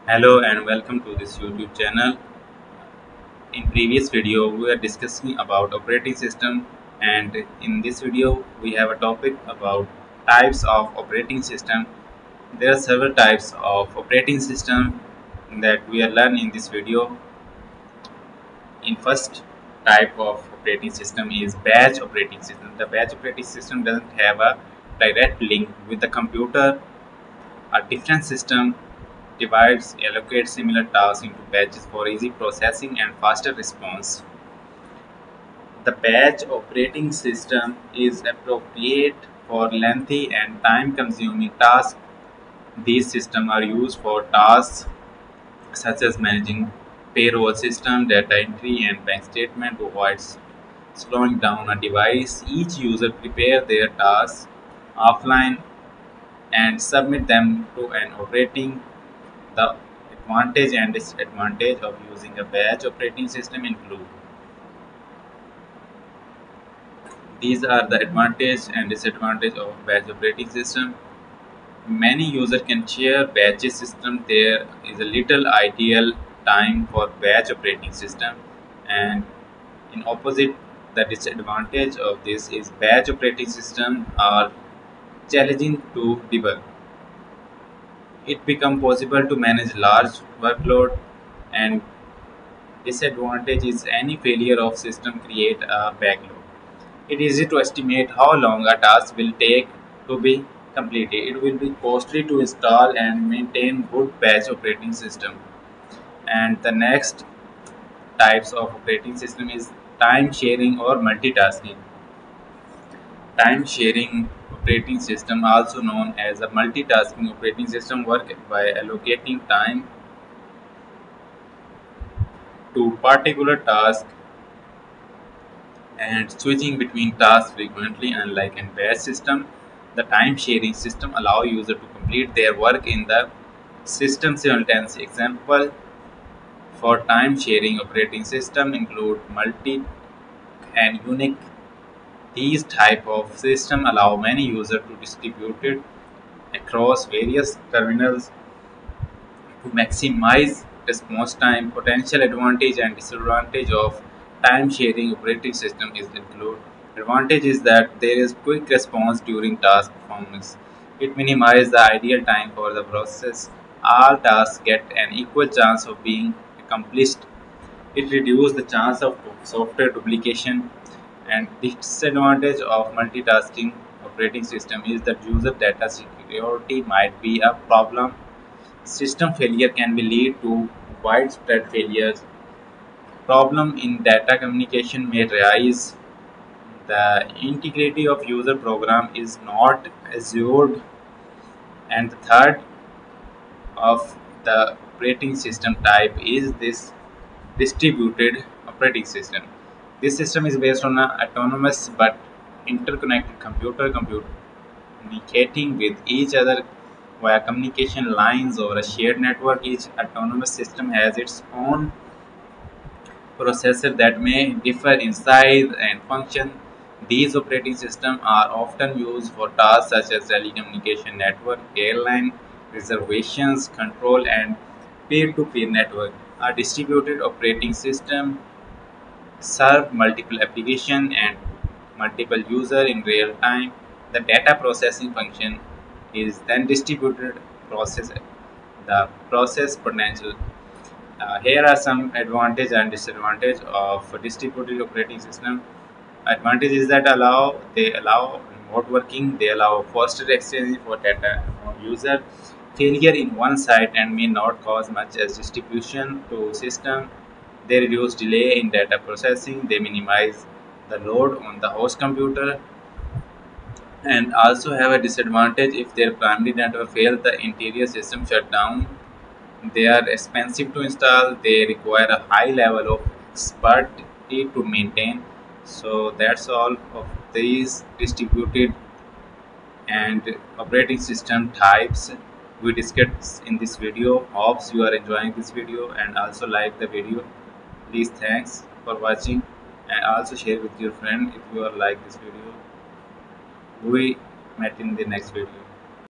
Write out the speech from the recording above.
Hello and welcome to this YouTube channel. In previous video we were discussing about operating system, and in this video we have a topic about types of operating system. There are several types of operating system that we are learning in this video. In first type of operating system is batch operating system. The batch operating system doesn't have a direct link with the computer. A different system divides allocates similar tasks into batches for easy processing and faster response. The batch operating system is appropriate for lengthy and time-consuming tasks. These systems are used for tasks such as managing payroll system, data entry, and bank statement to avoid slowing down a device. Each user prepare their tasks offline and submit them to an operating. The advantage and disadvantage of using a batch operating system include. These are the advantage and disadvantage of batch operating system. Many users can share batches system. There is a little ideal time for batch operating system, and in opposite, the disadvantage of this is batch operating system are challenging to debug. It become possible to manage large workload, and disadvantage is any failure of system create a backlog. It is easy to estimate how long a task will take to be completed. It will be costly to install and maintain good batch operating system. And the next types of operating system is time sharing or multitasking. Time sharing operating system, also known as a multitasking operating system, work by allocating time to particular tasks and switching between tasks frequently. Unlike in batch system, the time sharing system allow user to complete their work in the system simultaneously. Example for time sharing operating system include multi and unique. These type of system allow many users to distribute it across various terminals to maximize response time. Potential advantage and disadvantage of time sharing operating system is include. Advantage is that there is quick response during task performance. It minimizes the ideal time for the process. All tasks get an equal chance of being accomplished. It reduces the chance of software duplication. And disadvantage of multitasking operating system is that user data security might be a problem. System failure can be lead to widespread failures. Problem in data communication may arise. The integrity of user program is not assured. And the third of the operating system type is this distributed operating system. This system is based on an autonomous but interconnected computer communicating with each other via communication lines or a shared network. Each autonomous system has its own processor that may differ in size and function. These operating systems are often used for tasks such as telecommunication network, airline reservations control, and peer-to-peer network. A distributed operating system serve multiple applications and multiple users in real time. The data processing function is then distributed process the process potential. Here are some advantage and disadvantage of a distributed operating system. Advantage is that they allow remote working, they allow faster exchange for data from user. Failure in one site and may not cause much as distribution to system. They reduce delay in data processing, they minimize the load on the host computer, and also have a disadvantage if their primary network fails, the interior system shut down. They are expensive to install, they require a high level of expertise to maintain. So that's all of these distributed and operating system types we discussed in this video. Hopes you are enjoying this video and also like the video. Please thanks for watching and also share with your friend if you are like this video. We met in the next video.